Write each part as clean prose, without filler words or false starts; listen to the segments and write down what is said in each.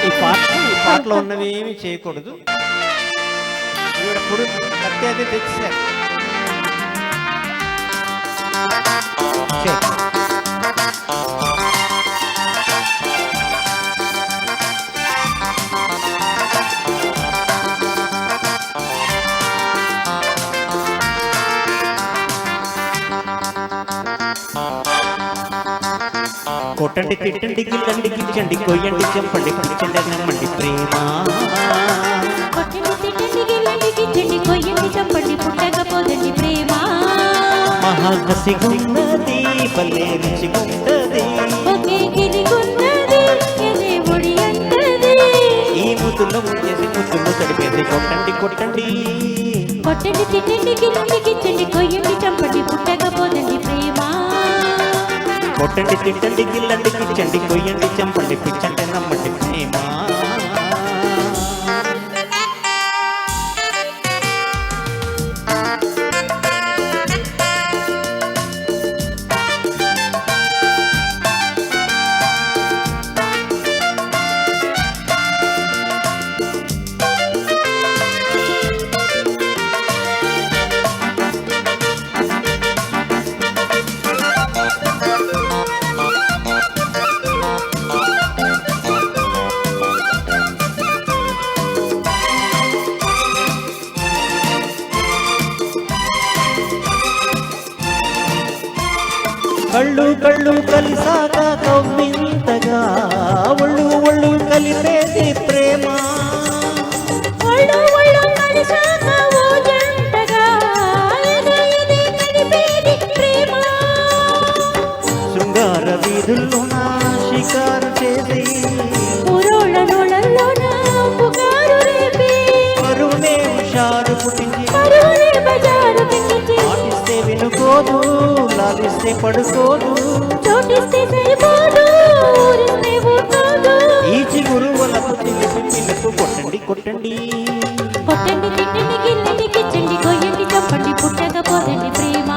ఈ పాటలో ఉన్నవి ఏమి చేయకూడదు. ఇప్పుడు కత్తి అది తెచ్చారు. కొట్టండి తిట్టండి గిల్లండి గిచ్చండి కొయ్యండి చంపండి పిచ్చండి నమ్మండి ప్రేమ. కొట్టండి తిట్టండి గిల్లండి గిచ్చండి కొయ్యండి చంపండి పుట్టకపోదండి ప్రేమ. మహాకసిగున్నది భలే రుచిగుంటది, ఒకే గిలిగున్నది ఎదే ఒడి అంటది. ఈ ముద్దులో ముంచేసి ముద్దులో తడిపేసి కొట్టండి కొట్టండి. కొట్టండి తిట్టండి గిల్లండి గిచ్చండి కొయ్యండి చంపండి పుట్టకపోదండి ప్రేమ. కొట్టండి తిట్టండి గిల్లండి గిచ్చండి కొయ్యండి చంపండి పిచ్చండి నమ్మండి ప్రేమ. కళ్ళు కళ్ళు కలిసాక కవ్వింతగా ఒళ్ళు ఒళ్ళు కలిపేది ప్రేమ. ఒళ్ళు ఒళ్ళు కలిసాక ఓ జంటగా ఎదే ఎదే కలిపేది ప్రేమ. శృంగార వీధుల్లోన షికారు చేసి ఊరోళ్ళ నోళ్ళల్లోన పుకారు రేపి పరువునే హుషారు పుట్టించి పరువునే బజారు కించి పాటిస్తే వినుకోదు లాలిస్తే పడుకోదు చోటిస్తే సరిపోదు ఊరిస్తే ఊరుకోదు. ఈ చిగురు వలకు చిలిపి పిలుపు కొట్టండి కొట్టండి. కొట్టండి తిట్టండి గిల్లండి గిచ్చండి కొయ్యండి చంపండి పుట్టకపోదండి ప్రేమ.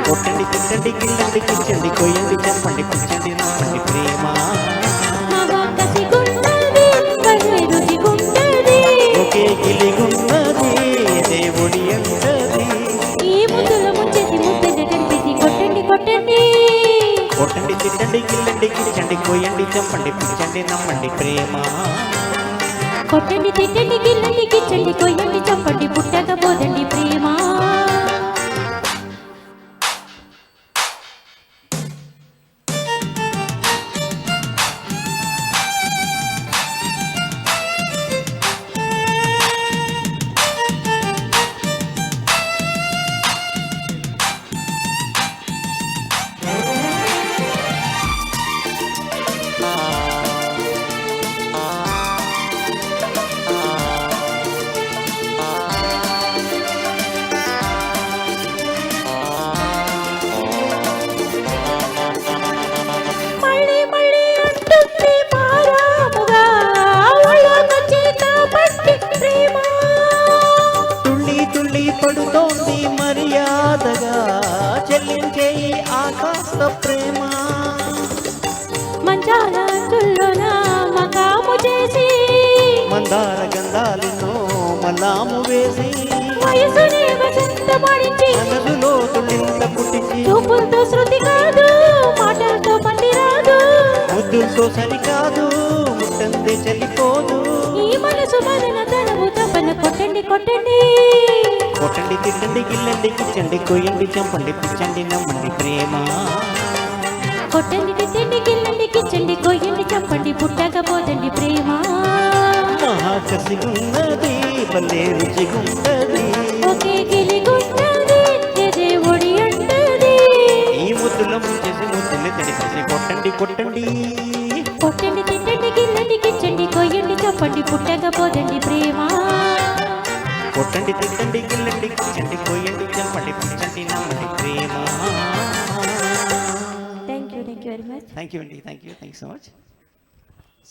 కొట్టండి తిట్టండి గిల్లండి గిచ్చండి కొయ్యండి చంపండి పిచ్చండి నమ్మండి ప్రేమ. మహాకసిగున్నది భలే రుచిగుంటది, ఒకే గిలిగున్నది దేవుడి అంటది. ఈ ముద్దులో ముంచేసి ముద్దగా కనిపేసి కొట్టండి కొట్టండి. కొట్టండి తిట్టండి గిల్లండి గిచ్చండి కొయ్యండి చంపండి పిచ్చండి నమ్మండి ప్రేమ. కొట్టండి తిట్టండి గిల్లండి గిచ్చండి కొయ్యండి చంపండి పుట్టకపోదండి ప్రేమ. మళ్ళీ మళ్ళీ అంటుంది మారాముగా ఒళ్ళొకొచ్చి కాబట్టి ప్రేమ. తుళ్ళి తుళ్ళి పడుతోంది మర్యాదగా చెల్లించే ఈ ఆకాశ ప్రేమ. మంచాల చుల్లోన మకాము చేసి మందార గంధాలను మలాము వేసి వయసుని వసంతమాడించి మనసులో తుళ్ళింత పుట్టించి చూపులతో శృతి కాదు మాటలతో పండి రాదు ముద్దులతో సరికాదు ముట్టంది చలిపోదు. ఈ మనసు మదన తనవు తపన కొట్టండి కొట్టండి. కొట్టండి తిట్టండి గిల్లండి గిచ్చండి కొయ్యండి చంపండి పిచ్చండి నమ్మండి ప్రేమ. కొట్టండి తిట్టండి గిల్లండి గిచ్చండి కొయ్యండి చంపండి పుట్టకపోదండి ప్రేమ. మహాకసిగున్నది భలే రుచిగుంటది, ఒకే గిలిగున్నది ఎదే ఒడి అంటది. ఈ ముద్దులో ముంచేసి ముద్దులు తడిపేసి కొట్టండి కొట్టండి. కొట్టండి తిట్టండి గిల్లండి గిచ్చండి కొయ్యండి చంపండి పుట్టకపోదండి ప్రేమ. కొట్టండి తిట్టండి గిల్లండి గిచ్చండి కొయ్యండి చంపండి పిచ్చండి నమ్మండి ప్రేమ. Thank you very much. Thank you అండి, థ్యాంక్ యూ సో మచ్.